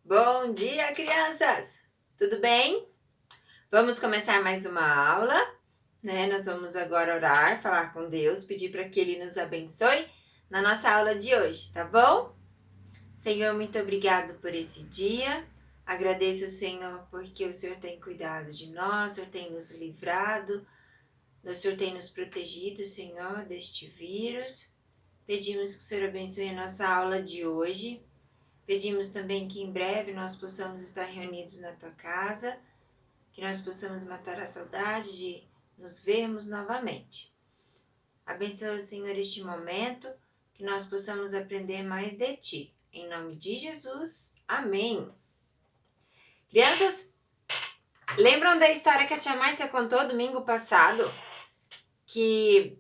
Bom dia, crianças! Tudo bem? Vamos começar mais uma aula, né? Nós vamos agora orar, falar com Deus, pedir para que Ele nos abençoe na nossa aula de hoje, tá bom? Senhor, muito obrigado por esse dia. Agradeço, Senhor, porque o Senhor tem cuidado de nós, o Senhor tem nos livrado, o Senhor tem nos protegido, Senhor, deste vírus. Pedimos que o Senhor abençoe a nossa aula de hoje. Pedimos também que em breve nós possamos estar reunidos na tua casa, que nós possamos matar a saudade de nos vermos novamente. Abençoa, Senhor, este momento, que nós possamos aprender mais de ti. Em nome de Jesus, amém. Crianças, lembram da história que a tia Márcia contou domingo passado? Que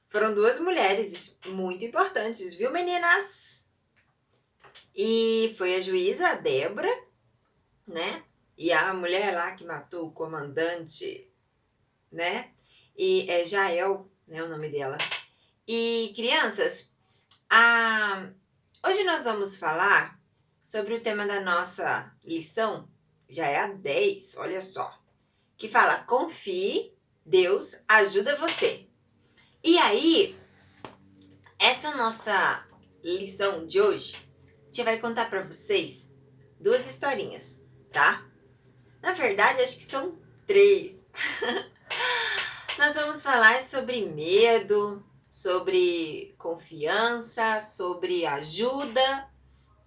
foram duas mulheres muito importantes, viu, meninas? E foi a juíza, a Débora, né? E a mulher lá que matou o comandante, né? E é Jael, né, o nome dela. E crianças, hoje nós vamos falar sobre o tema da nossa lição, já é a 10, olha só, que fala: confie, Deus ajuda você. E aí, essa nossa lição de hoje, a gente vai contar para vocês duas historinhas, tá? Na verdade, acho que são 3. Nós vamos falar sobre medo, sobre confiança, sobre ajuda,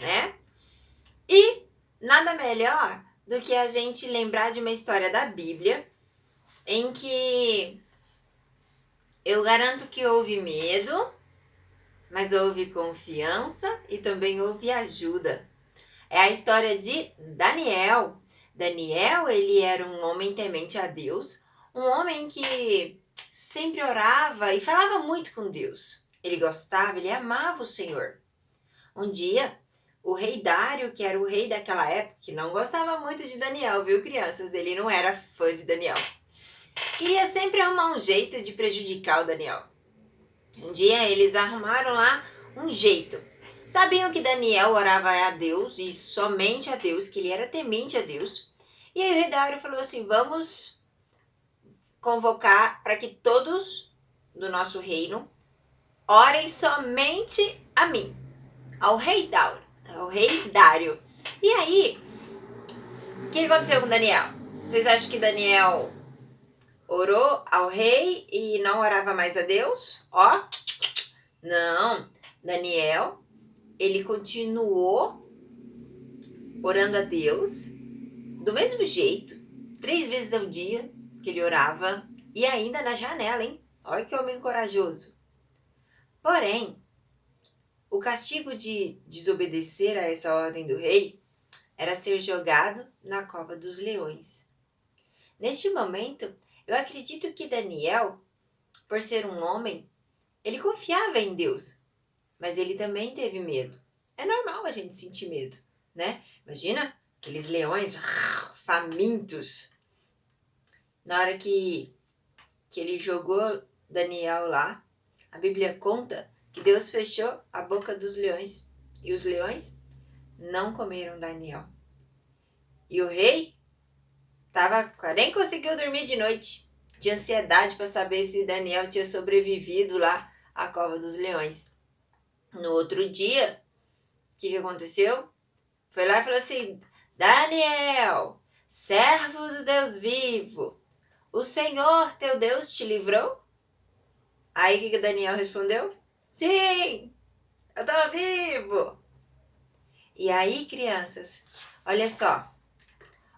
né? E nada melhor do que a gente lembrar de uma história da Bíblia em que eu garanto que houve medo, mas houve confiança e também houve ajuda. É a história de Daniel. Daniel, ele era um homem temente a Deus, um homem que sempre orava e falava muito com Deus. Ele gostava, ele amava o Senhor. Um dia, o rei Dário, que era o rei daquela época, que não gostava muito de Daniel, viu, crianças? Ele não era fã de Daniel. Queria sempre arrumar um jeito de prejudicar o Daniel. Um dia, eles arrumaram lá um jeito. Sabiam que Daniel orava a Deus e somente a Deus, que ele era temente a Deus. E aí o rei Dário falou assim: vamos convocar para que todos do nosso reino orem somente a mim, ao rei Dário. E aí, o que aconteceu com Daniel? Vocês acham que Daniel orou ao rei e não orava mais a Deus? Ó, não. Daniel, ele continuou orando a Deus do mesmo jeito, 3 vezes ao dia que ele orava, e ainda na janela, hein? Olha que homem corajoso. Porém, o castigo de desobedecer a essa ordem do rei era ser jogado na cova dos leões. Neste momento, eu acredito que Daniel, por ser um homem, ele confiava em Deus, mas ele também teve medo. É normal a gente sentir medo, né? Imagina aqueles leões famintos. Na hora que ele jogou Daniel lá, a Bíblia conta que Deus fechou a boca dos leões e os leões não comeram Daniel. E o rei nem conseguiu dormir de noite, de ansiedade para saber se Daniel tinha sobrevivido lá à cova dos leões. No outro dia, o que aconteceu? Foi lá e falou assim: Daniel, servo do Deus vivo, o Senhor teu Deus te livrou? Aí o que Daniel respondeu? Sim, eu tô vivo. E aí, crianças, olha só,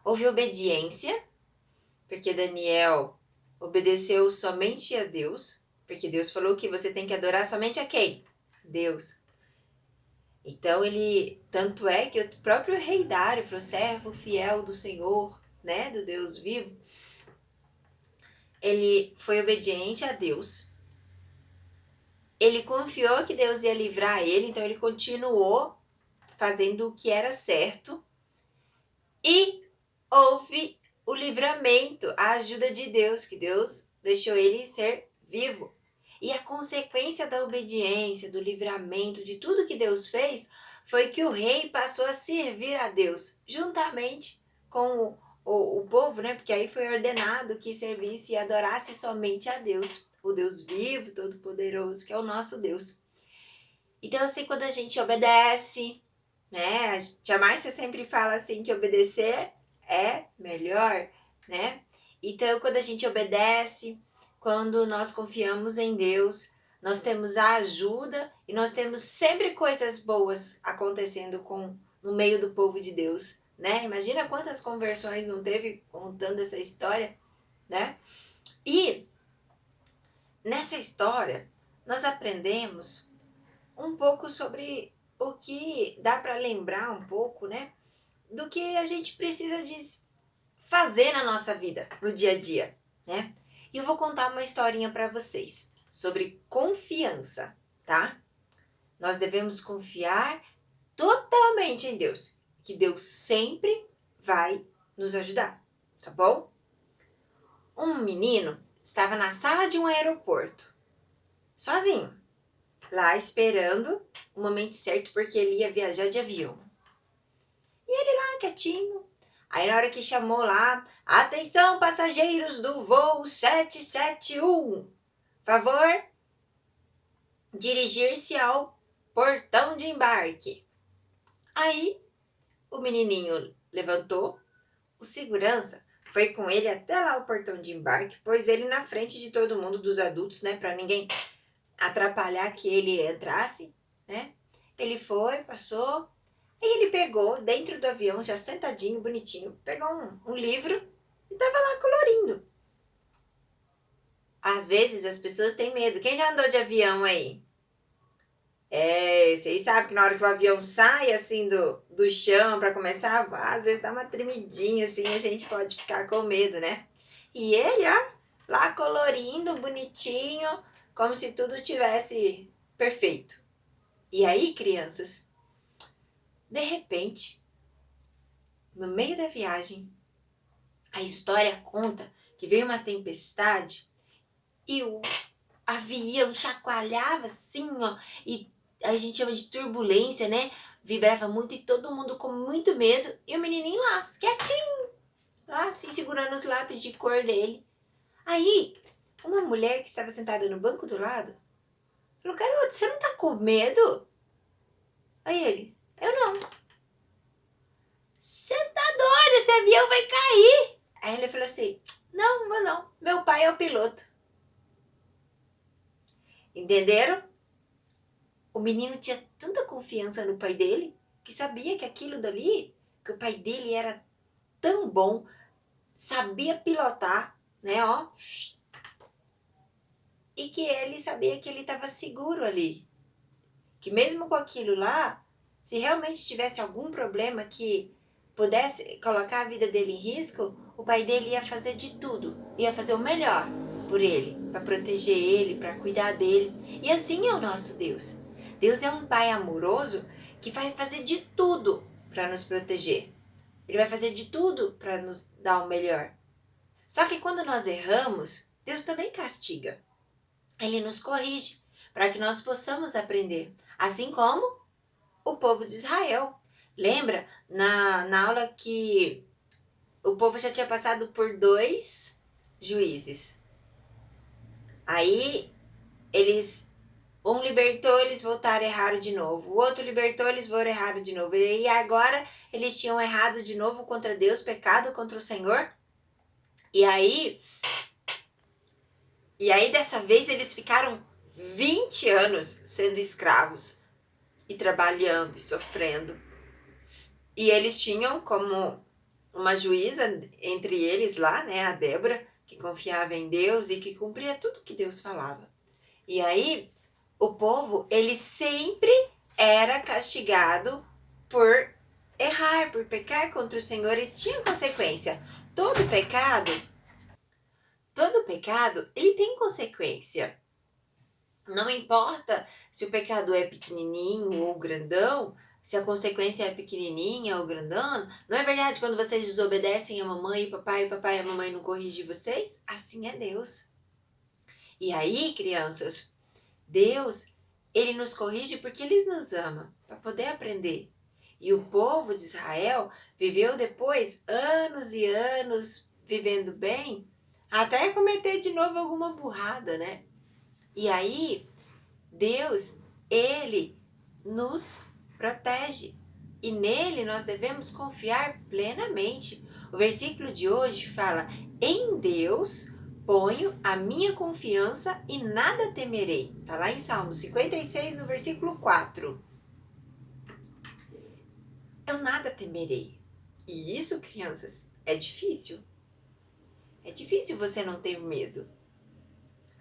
houve obediência, porque Daniel obedeceu somente a Deus, porque Deus falou que você tem que adorar somente a quem? Deus. Então tanto é que o próprio rei Dário falou: servo fiel do Senhor, né, do Deus vivo. Ele foi obediente a Deus. Ele confiou que Deus ia livrar ele, então ele continuou fazendo o que era certo. E houve o livramento, a ajuda de Deus, que Deus deixou ele ser vivo. E a consequência da obediência, do livramento, de tudo que Deus fez, foi que o rei passou a servir a Deus, juntamente com o povo, né? Porque aí foi ordenado que servisse e adorasse somente a Deus, o Deus vivo, todo-poderoso, que é o nosso Deus. Então, assim, quando a gente obedece, né? A tia Márcia sempre fala assim que obedecer é melhor, né? Então, quando a gente obedece, quando nós confiamos em Deus, nós temos a ajuda e nós temos sempre coisas boas acontecendo no meio do povo de Deus, né? Imagina quantas conversões não teve contando essa história, né? E nessa história, nós aprendemos um pouco sobre o que dá para lembrar um pouco, né? Do que a gente precisa de fazer na nossa vida, no dia a dia, né? E eu vou contar uma historinha para vocês sobre confiança, tá? Nós devemos confiar totalmente em Deus, que Deus sempre vai nos ajudar, tá bom? Um menino estava na sala de um aeroporto, sozinho, lá esperando o momento certo porque ele ia viajar de avião. E ele lá quietinho. Aí na hora que chamou lá, atenção passageiros do voo 771, favor dirigir-se ao portão de embarque. Aí o menininho levantou, o segurança foi com ele até lá o portão de embarque, pôs ele na frente de todo mundo, dos adultos, né, para ninguém atrapalhar que ele entrasse, né? Ele foi, passou. Aí ele pegou, dentro do avião, já sentadinho, bonitinho, pegou um livro e tava lá colorindo. Às vezes as pessoas têm medo. Quem já andou de avião aí? Vocês sabem que na hora que o avião sai assim do chão para começar a voar, às vezes dá uma tremidinha assim, a gente pode ficar com medo, né? E ele, ó, lá colorindo, bonitinho, como se tudo tivesse perfeito. E aí, crianças, de repente, no meio da viagem, a história conta que veio uma tempestade e o avião chacoalhava assim, ó, e a gente chama de turbulência, né? Vibrava muito e todo mundo com muito medo e o menininho lá, quietinho, lá assim, segurando os lápis de cor dele. Aí, uma mulher que estava sentada no banco do lado falou: garoto, você não tá com medo? Aí ele: eu não. Você tá doido, esse avião vai cair. Aí ele falou assim: não vou não, meu pai é o piloto. Entenderam? O menino tinha tanta confiança no pai dele que sabia que aquilo dali, que o pai dele era tão bom, sabia pilotar, né, ó. E que ele sabia que ele estava seguro ali. Que mesmo com aquilo lá, se realmente tivesse algum problema que pudesse colocar a vida dele em risco, o pai dele ia fazer de tudo, ia fazer o melhor por ele, para proteger ele, para cuidar dele. E assim é o nosso Deus. Deus é um pai amoroso que vai fazer de tudo para nos proteger. Ele vai fazer de tudo para nos dar o melhor. Só que quando nós erramos, Deus também castiga. Ele nos corrige para que nós possamos aprender. Assim como o povo de Israel. Lembra na aula que o povo já tinha passado por 2 juízes. Aí um libertou, eles voltaram errado de novo. O outro libertou, eles foram errado de novo. E agora eles tinham errado de novo contra Deus, pecado contra o Senhor. E aí dessa vez eles ficaram 20 anos sendo escravos e trabalhando e sofrendo. E eles tinham como uma juíza entre eles lá, né, a Débora, que confiava em Deus e que cumpria tudo que Deus falava. E aí, o povo, ele sempre era castigado por errar, por pecar contra o Senhor, e tinha consequência. Todo pecado, ele tem consequência. Não importa se o pecado é pequenininho ou grandão, se a consequência é pequenininha ou grandona. Não é verdade quando vocês desobedecem a mamãe e papai e a mamãe não corrige vocês? Assim é Deus. E aí, crianças, Deus, Ele nos corrige porque Ele nos ama, para poder aprender. E o povo de Israel viveu depois anos e anos vivendo bem, até cometer de novo alguma burrada, né? E aí, Deus, Ele nos protege. E nele nós devemos confiar plenamente. O versículo de hoje fala: em Deus ponho a minha confiança e nada temerei. Está lá em Salmo 56, no versículo 4. Eu nada temerei. E isso, crianças, é difícil. É difícil você não ter medo.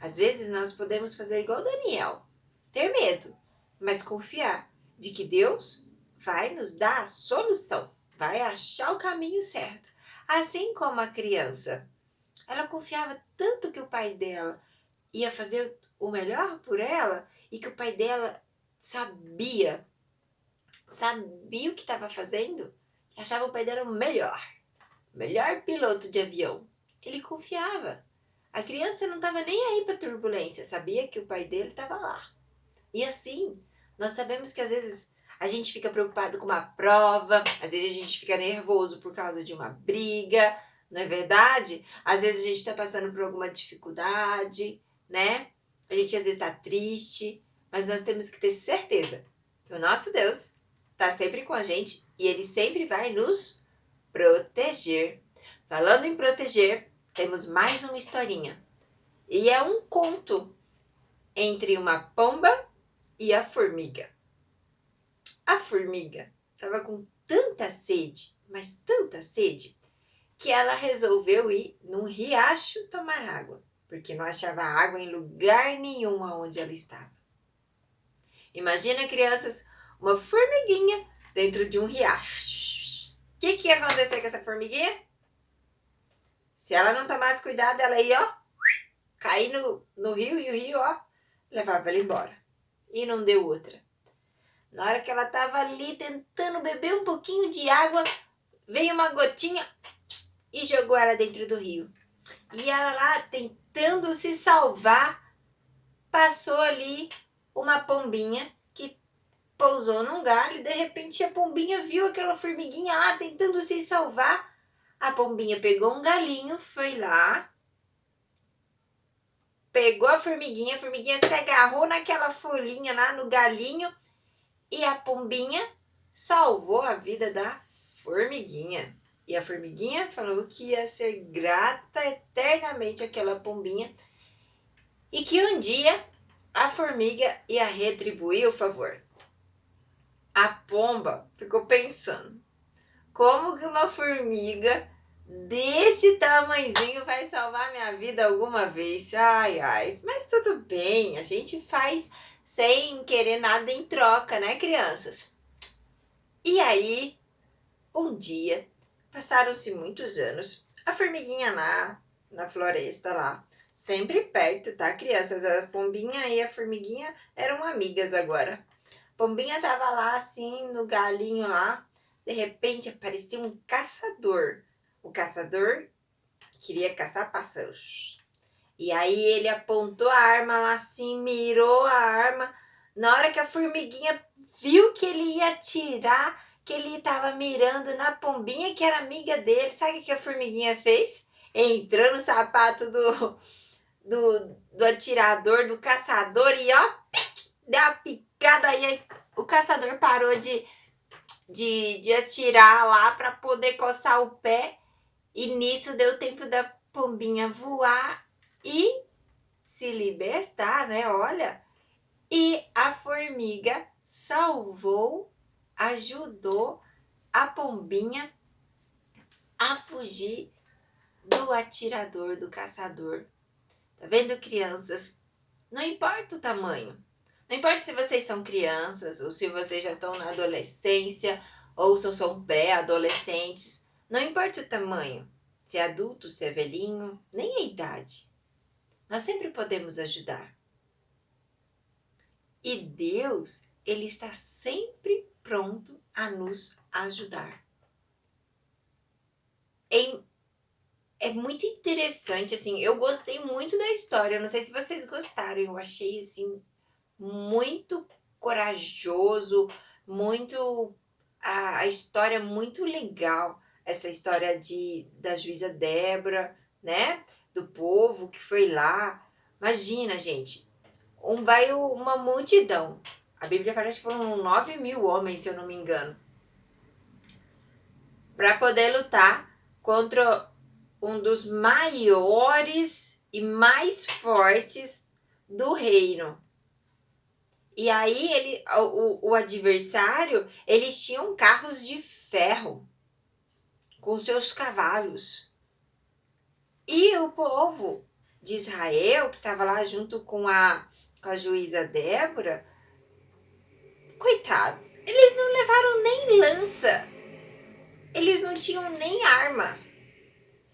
Às vezes nós podemos fazer igual Daniel, ter medo, mas confiar de que Deus vai nos dar a solução, vai achar o caminho certo. Assim como a criança, ela confiava tanto que o pai dela ia fazer o melhor por ela e que o pai dela sabia o que estava fazendo, e achava o pai dela o melhor piloto de avião. Ele confiava. A criança não estava nem aí para turbulência, sabia que o pai dele estava lá. E assim, nós sabemos que às vezes a gente fica preocupado com uma prova, às vezes a gente fica nervoso por causa de uma briga, não é verdade? Às vezes a gente está passando por alguma dificuldade, né? A gente às vezes está triste, mas nós temos que ter certeza que o nosso Deus está sempre com a gente e Ele sempre vai nos proteger. Falando em proteger, temos mais uma historinha. E é um conto entre uma pomba e a formiga. A formiga estava com tanta sede, mas tanta sede, que ela resolveu ir num riacho tomar água, porque não achava água em lugar nenhum onde ela estava. Imagina, crianças, uma formiguinha dentro de um riacho. O que ia acontecer com essa formiguinha? Se ela não tomasse cuidado, ela ia, cair no rio e o rio, levava ela embora. E não deu outra. Na hora que ela estava ali tentando beber um pouquinho de água, veio uma gotinha e jogou ela dentro do rio. E ela lá tentando se salvar, passou ali uma pombinha que pousou num galho e de repente a pombinha viu aquela formiguinha lá tentando se salvar. A pombinha pegou um galinho, foi lá, pegou a formiguinha se agarrou naquela folhinha lá no galinho e a pombinha salvou a vida da formiguinha. E a formiguinha falou que ia ser grata eternamente àquela pombinha e que um dia a formiga ia retribuir o favor. A pomba ficou pensando, como que uma formiga desse tamanhozinho vai salvar minha vida alguma vez? Ai, mas tudo bem, a gente faz sem querer nada em troca, né, crianças? E aí, um dia, passaram-se muitos anos, a formiguinha lá, na floresta lá, sempre perto, tá, crianças? A pombinha e a formiguinha eram amigas agora. A pombinha tava lá, assim, no galinho lá, de repente apareceu um caçador. O caçador queria caçar pássaros. E aí ele apontou a arma lá assim, mirou a arma. Na hora que a formiguinha viu que ele ia atirar, que ele estava mirando na pombinha que era amiga dele, sabe o que a formiguinha fez? Entrou no sapato do atirador, do caçador e deu uma picada aí. O caçador parou de atirar lá para poder coçar o pé. E nisso deu tempo da pombinha voar e se libertar, né? Olha. E a formiga ajudou a pombinha a fugir do atirador, do caçador. Tá vendo, crianças? Não importa o tamanho. Não importa se vocês são crianças ou se vocês já estão na adolescência ou se são pré-adolescentes. Não importa o tamanho, se é adulto, se é velhinho, nem a idade. Nós sempre podemos ajudar. E Deus, Ele está sempre pronto a nos ajudar. É muito interessante, assim, eu gostei muito da história, eu não sei se vocês gostaram, eu achei, assim, muito corajoso, muito a história muito legal, essa história da juíza Débora, né? Do povo que foi lá. Imagina, gente, uma multidão. A Bíblia fala que foram 9.000 homens, se eu não me engano, para poder lutar contra um dos maiores e mais fortes do reino. E aí o adversário, eles tinham carros de ferro com seus cavalos. E o povo de Israel, que estava lá junto com a juíza Débora, coitados, eles não levaram nem lança. Eles não tinham nem arma.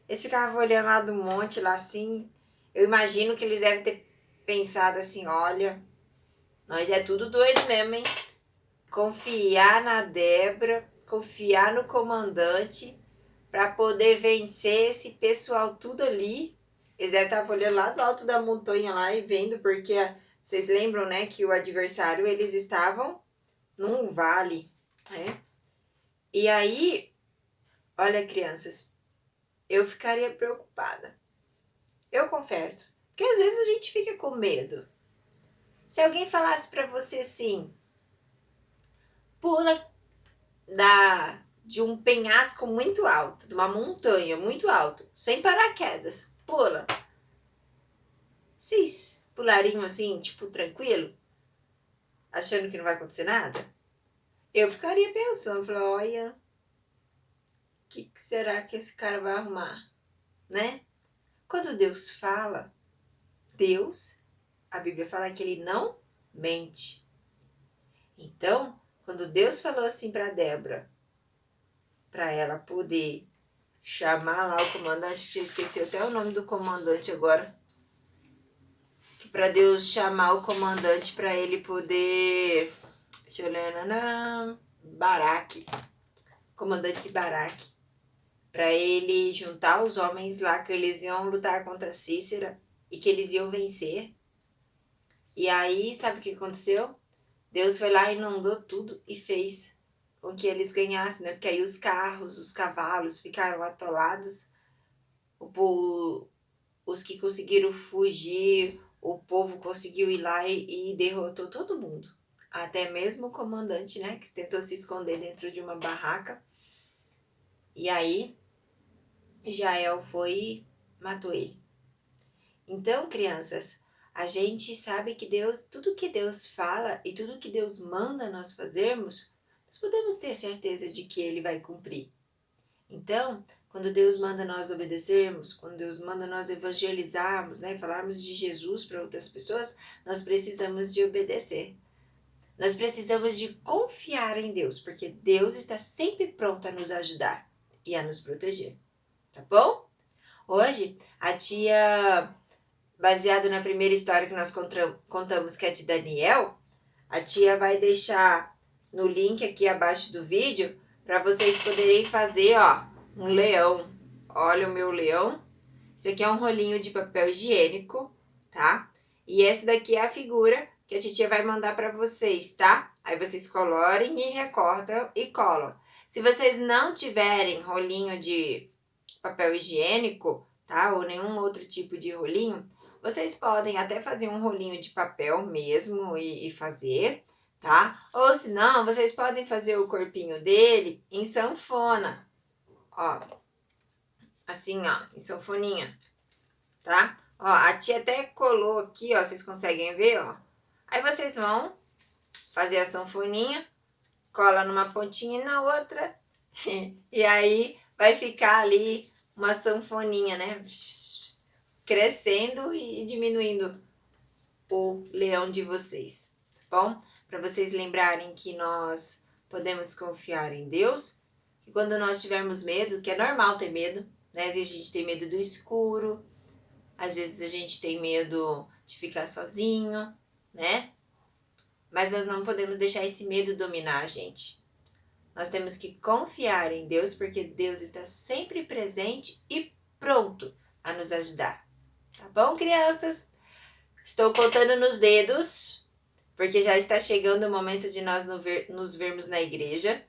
Eles ficavam olhando lá do monte, lá assim. Eu imagino que eles devem ter pensado assim, olha, nós é tudo doido mesmo, hein? Confiar na Débora, confiar no comandante para poder vencer esse pessoal tudo ali. Eles devem estar olhando lá do alto da montanha lá e vendo, porque vocês lembram, né, que o adversário, eles estavam num vale, né? E aí, olha, crianças, eu ficaria preocupada. Eu confesso, porque às vezes a gente fica com medo. Se alguém falasse para você assim, pula de um penhasco muito alto, de uma montanha muito alto, sem paraquedas, pula. Vocês pulariam assim, tipo, tranquilo? Achando que não vai acontecer nada? Eu ficaria pensando, falei, olha, o que será que esse cara vai arrumar, né? Quando Deus fala, a Bíblia fala que ele não mente. Então, quando Deus falou assim para Débora, para ela poder chamar lá o comandante, tinha esquecido até o nome do comandante agora, para Deus chamar o comandante para ele poder, deixa eu ler, Baraque, comandante Baraque, para ele juntar os homens lá que eles iam lutar contra Cícera e que eles iam vencer. E aí, sabe o que aconteceu? Deus foi lá, inundou tudo e fez com que eles ganhassem, né? Porque aí os carros, os cavalos ficaram atolados, os que conseguiram fugir, o povo conseguiu ir lá e derrotou todo mundo. Até mesmo o comandante, né? Que tentou se esconder dentro de uma barraca. E aí, Jael foi e matou ele. Então, crianças, a gente sabe que Deus, tudo que Deus fala e tudo que Deus manda nós fazermos, nós podemos ter certeza de que Ele vai cumprir. Então, quando Deus manda nós obedecermos, quando Deus manda nós evangelizarmos, né, falarmos de Jesus para outras pessoas, nós precisamos de obedecer. Nós precisamos de confiar em Deus, porque Deus está sempre pronto a nos ajudar e a nos proteger. Tá bom? Hoje, a tia, baseado na primeira história que nós contamos, que é de Daniel, a tia vai deixar no link aqui abaixo do vídeo para vocês poderem fazer, ó, um leão. Olha o meu leão. Isso aqui é um rolinho de papel higiênico, tá? E esse daqui é a figura que a titia vai mandar para vocês, tá? Aí vocês colorem e recortam e colam. Se vocês não tiverem rolinho de papel higiênico, tá? Ou nenhum outro tipo de rolinho, vocês podem até fazer um rolinho de papel mesmo e fazer, tá? Ou se não, vocês podem fazer o corpinho dele em sanfona, ó, assim, ó, em sanfoninha, tá? Ó, a tia até colou aqui, ó, vocês conseguem ver, ó. Aí vocês vão fazer a sanfoninha, cola numa pontinha e na outra, e aí vai ficar ali uma sanfoninha, né? Crescendo e diminuindo o leão de vocês, tá bom? Para vocês lembrarem que nós podemos confiar em Deus, que quando nós tivermos medo, que é normal ter medo, né? Às vezes a gente tem medo do escuro, às vezes a gente tem medo de ficar sozinho, né? Mas nós não podemos deixar esse medo dominar a gente. Nós temos que confiar em Deus, porque Deus está sempre presente e pronto a nos ajudar. Tá bom, crianças? Estou contando nos dedos, porque já está chegando o momento de nós nos vermos na igreja.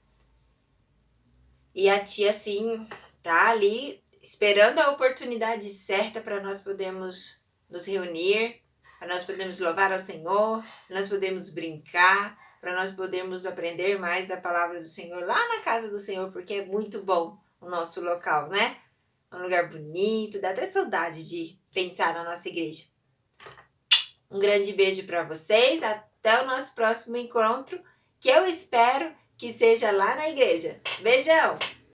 E a tia, assim, tá ali esperando a oportunidade certa para nós podermos nos reunir, para nós podermos louvar ao Senhor, para nós podermos brincar, para nós podermos aprender mais da palavra do Senhor lá na casa do Senhor, porque é muito bom o nosso local, né? É um lugar bonito, dá até saudade de pensar na nossa igreja. Um grande beijo para vocês, até o nosso próximo encontro, que eu espero que seja lá na igreja. Beijão!